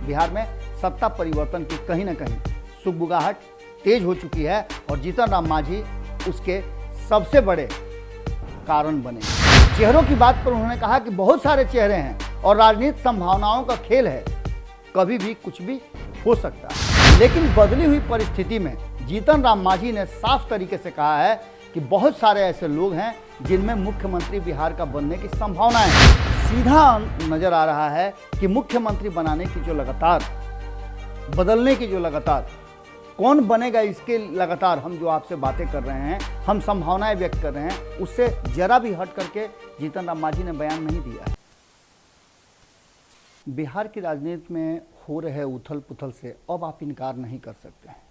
बिहार में सत्ता परिवर्तन की कहीं ना कहीं सुगबुगाहट तेज हो चुकी है और जीतन राम मांझी उसके सबसे बड़े कारण बने। चेहरों की बात पर उन्होंने कहा कि बहुत सारे चेहरे हैं और राजनीति संभावनाओं का खेल है, कभी भी कुछ भी हो सकता है। लेकिन बदली हुई परिस्थिति में जीतन राम मांझी ने साफ तरीके से कहा है कि बहुत सारे ऐसे लोग हैं जिनमें मुख्यमंत्री बिहार का बनने की संभावनाएं हैं। सीधा नजर आ रहा है कि मुख्यमंत्री बनाने की जो लगातार बदलने की जो लगातार कौन बनेगा इसके लगातार हम जो आपसे बातें कर रहे हैं, हम संभावनाएं व्यक्त कर रहे हैं, उससे जरा भी हट करके जीतन राम मांझी ने बयान नहीं दिया है। बिहार की राजनीति में हो रहे उथल पुथल से अब आप इनकार नहीं कर सकते हैं।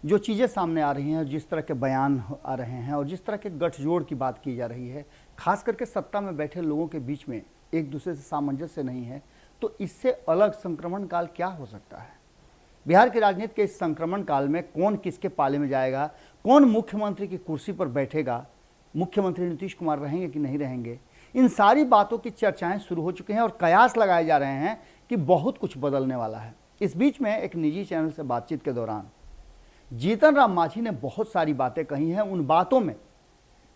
जो चीज़ें सामने आ रही हैं, जिस तरह के बयान आ रहे हैं और जिस तरह के गठजोड़ की बात की जा रही है, खास करके सत्ता में बैठे लोगों के बीच में एक दूसरे से सामंजस्य नहीं है, तो इससे अलग संक्रमण काल क्या हो सकता है? बिहार की राजनीति के इस संक्रमण काल में कौन किसके पाले में जाएगा, कौन मुख्यमंत्री की कुर्सी पर बैठेगा, मुख्यमंत्री नीतीश कुमार रहेंगे कि नहीं रहेंगे, इन सारी बातों की चर्चाएं शुरू हो चुकी हैं और कयास लगाए जा रहे हैं कि बहुत कुछ बदलने वाला है। इस बीच में एक निजी चैनल से बातचीत के दौरान जीतन राम मांझी ने बहुत सारी बातें कही हैं। उन बातों में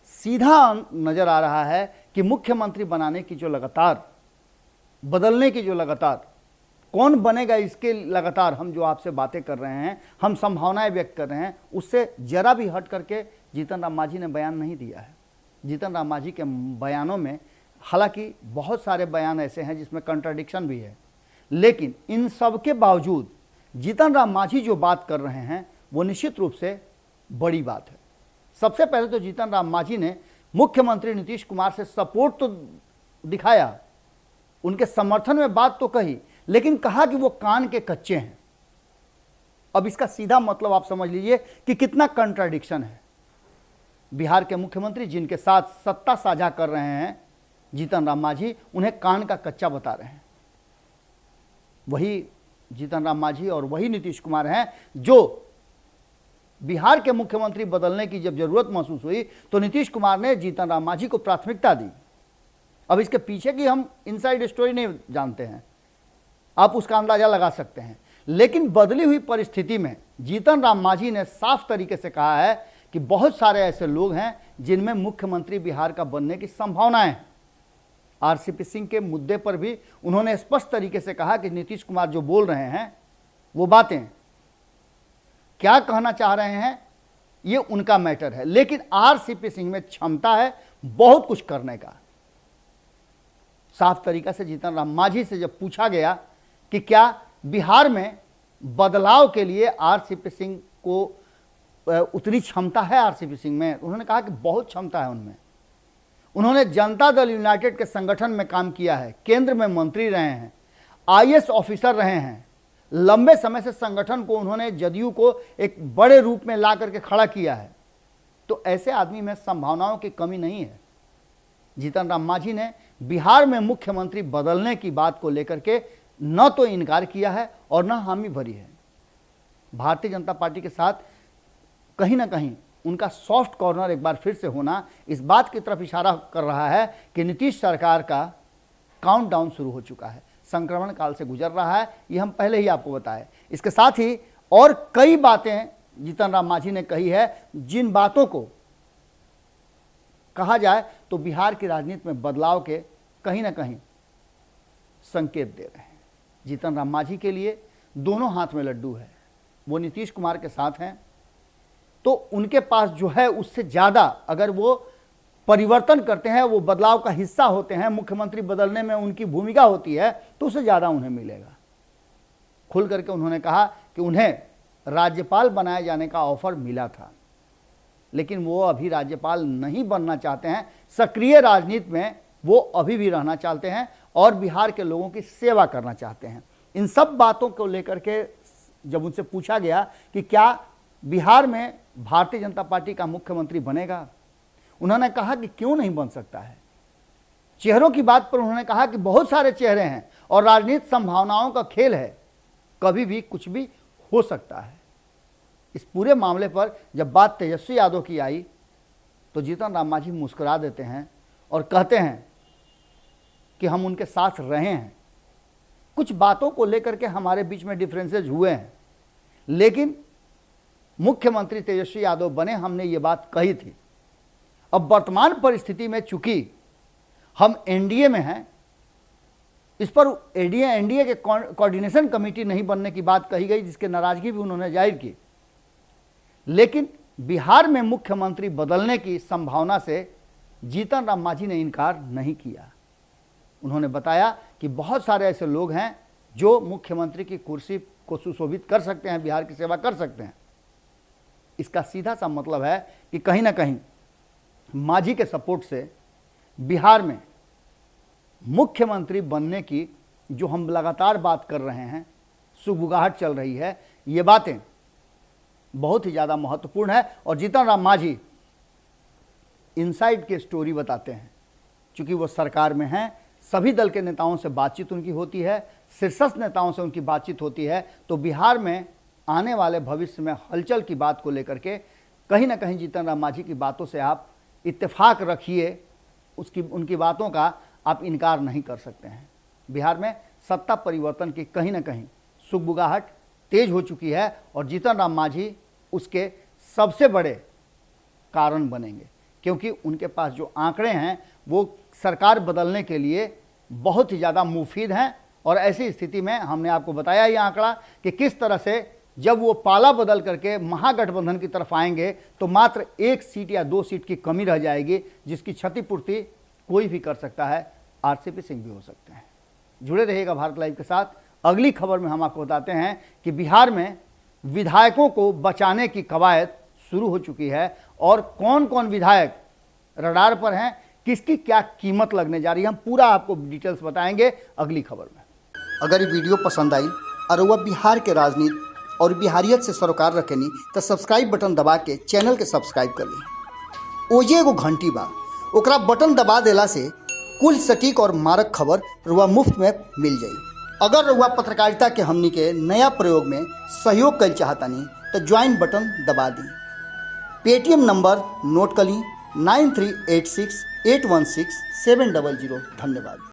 सीधा नजर आ रहा है कि मुख्यमंत्री बनाने की जो लगातार बदलने की जो लगातार कौन बनेगा इसके लगातार हम जो आपसे बातें कर रहे हैं, हम संभावनाएं व्यक्त कर रहे हैं, उससे जरा भी हट करके जीतन राम मांझी ने बयान नहीं दिया है। जीतन राम मांझी के बयानों में हालांकि बहुत सारे बयान ऐसे हैं जिसमें कंट्राडिक्शन भी है, लेकिन इन सब के बावजूद जीतन राम मांझी जो बात कर रहे हैं वो निश्चित रूप से बड़ी बात है। सबसे पहले तो जीतन राम मांझी ने मुख्यमंत्री नीतीश कुमार से सपोर्ट तो दिखाया, उनके समर्थन में बात तो कही, लेकिन कहा कि वो कान के कच्चे हैं। अब इसका सीधा मतलब आप समझ लीजिए कि कितना कंट्राडिक्शन है। बिहार के मुख्यमंत्री जिनके साथ सत्ता साझा कर रहे हैं जीतन राम मांझी, उन्हें कान का कच्चा बता रहे हैं। वही जीतन राम मांझी और वही नीतीश कुमार हैं जो बिहार के मुख्यमंत्री बदलने की जब जरूरत महसूस हुई तो नीतीश कुमार ने जीतन राम मांझी को प्राथमिकता दी। अब इसके पीछे की हम इनसाइड स्टोरी नहीं जानते हैं, आप उसका अंदाजा लगा सकते हैं, लेकिन बदली हुई परिस्थिति में जीतन राम मांझी ने साफ तरीके से कहा है कि बहुत सारे ऐसे लोग हैं जिनमें मुख्यमंत्री बिहार का बनने की संभावनाएं हैं। आरसीपी सिंह के मुद्दे पर भी उन्होंने स्पष्ट तरीके से कहा कि नीतीश कुमार जो बोल रहे हैं वो बातें क्या कहना चाह रहे हैं ये उनका मैटर है, लेकिन आरसीपी सिंह में क्षमता है बहुत कुछ करने का। साफ तरीका से जीतन राम मांझी से जब पूछा गया कि क्या बिहार में बदलाव के लिए आरसीपी सिंह को उतनी क्षमता है आरसीपी सिंह में, उन्होंने कहा कि बहुत क्षमता है उनमें। उन्होंने जनता दल यूनाइटेड के संगठन में काम किया है, केंद्र में मंत्री रहे हैं, आईएएस ऑफिसर रहे हैं, लंबे समय से संगठन को उन्होंने जदयू को एक बड़े रूप में ला करके खड़ा किया है। तो ऐसे आदमी में संभावनाओं की कमी नहीं है। जीतन राम मांझी ने बिहार में मुख्यमंत्री बदलने की बात को लेकर के न तो इनकार किया है और न हामी भरी है। भारतीय जनता पार्टी के साथ कहीं ना कहीं उनका सॉफ्ट कॉर्नर एक बार फिर से होना इस बात की तरफ इशारा कर रहा है कि नीतीश सरकार का काउंटडाउन शुरू हो चुका है, संक्रमण काल से गुजर रहा है। ये हम पहले ही आपको बताए। इसके साथ ही और कई बातें जीतन राम मांझी ने कही है, जिन बातों को कहा जाए तो बिहार की राजनीति में बदलाव के कहीं ना कहीं संकेत दे रहे हैं। जीतन राम मांझी के लिए दोनों हाथ में लड्डू है। वो नीतीश कुमार के साथ हैं तो उनके पास जो है उससे ज़्यादा अगर वो परिवर्तन करते हैं, वो बदलाव का हिस्सा होते हैं, मुख्यमंत्री बदलने में उनकी भूमिका होती है, तो उससे ज़्यादा उन्हें मिलेगा। खुल करके उन्होंने कहा कि उन्हें राज्यपाल बनाए जाने का ऑफर मिला था, लेकिन वो अभी राज्यपाल नहीं बनना चाहते हैं। सक्रिय राजनीति में वो अभी भी रहना चाहते हैं और बिहार के लोगों की सेवा करना चाहते हैं। इन सब बातों को लेकर के जब उनसे पूछा गया कि क्या बिहार में भारतीय जनता पार्टी का मुख्यमंत्री बनेगा, उन्होंने कहा कि क्यों नहीं बन सकता है। चेहरों की बात पर उन्होंने कहा कि बहुत सारे चेहरे हैं और राजनीति संभावनाओं का खेल है, कभी भी कुछ भी हो सकता है। इस पूरे मामले पर जब बात तेजस्वी यादव की आई तो जीतन राम मांझी मुस्कुरा देते हैं और कहते हैं कि हम उनके साथ रहे हैं, कुछ बातों को लेकर के हमारे बीच में डिफरेंसेस हुए हैं, लेकिन मुख्यमंत्री तेजस्वी यादव बने हमने ये बात कही थी। अब वर्तमान परिस्थिति में चूंकि हम एनडीए में हैं, इस पर एनडीए के कोऑर्डिनेशन कमेटी नहीं बनने की बात कही गई, जिसके नाराजगी भी उन्होंने जाहिर की। लेकिन बिहार में मुख्यमंत्री बदलने की संभावना से जीतन राम मांझी ने इनकार नहीं किया। उन्होंने बताया कि बहुत सारे ऐसे लोग हैं जो मुख्यमंत्री की कुर्सी को सुशोभित कर सकते हैं, बिहार की सेवा कर सकते हैं। इसका सीधा सा मतलब है कि कहीं ना कहीं मांझी के सपोर्ट से बिहार में मुख्यमंत्री बनने की जो हम लगातार बात कर रहे हैं, सुगबुगाहट चल रही है, ये बातें बहुत ही ज़्यादा महत्वपूर्ण है। और जीतन राम मांझी इनसाइड की स्टोरी बताते हैं, क्योंकि वो सरकार में हैं, सभी दल के नेताओं से बातचीत उनकी होती है, शीर्षस्थ नेताओं से उनकी बातचीत होती है। तो बिहार में आने वाले भविष्य में हलचल की बात को लेकर के कहीं ना कहीं जीतन राम मांझी की बातों से आप इत्तेफाक रखिए, उनकी बातों का आप इनकार नहीं कर सकते हैं। बिहार में सत्ता परिवर्तन की कहीं ना कहीं सुगबुगाहट तेज हो चुकी है और जीतन राम मांझी उसके सबसे बड़े कारण बनेंगे, क्योंकि उनके पास जो आंकड़े हैं वो सरकार बदलने के लिए बहुत ही ज़्यादा मुफीद हैं। और ऐसी स्थिति में हमने आपको बताया ये आंकड़ा कि किस तरह से जब वो पाला बदल करके महागठबंधन की तरफ आएंगे तो मात्र 1 सीट या 2 सीट की कमी रह जाएगी, जिसकी क्षतिपूर्ति कोई भी कर सकता है, आरसीपी सिंह भी हो सकते हैं। जुड़े रहिएगा भारत लाइव के साथ। अगली खबर में हम आपको बताते हैं कि बिहार में विधायकों को बचाने की कवायद शुरू हो चुकी है और कौन कौन विधायक रडार पर हैं, किसकी क्या कीमत लगने जा रही है, हम पूरा आपको डिटेल्स बताएंगे अगली खबर में। अगर ये वीडियो पसंद आई और वह बिहार के राजनीति और बिहारियत से सरोकार रखेनी तो सब्सक्राइब बटन दबा के चैनल के सब्सक्राइब कर ली। ओजे एगो घंटी बा, ओकरा बटन दबा देला से कुल सटीक और मारक खबर रुआ मुफ्त में मिल जाई। अगर रुआ पत्रकारिता के हमनी के नया प्रयोग में सहयोग कर चाहतानी तो ज्वाइन बटन दबा दी। पेटीएम नंबर नोट कर ली 9386816700। धन्यवाद।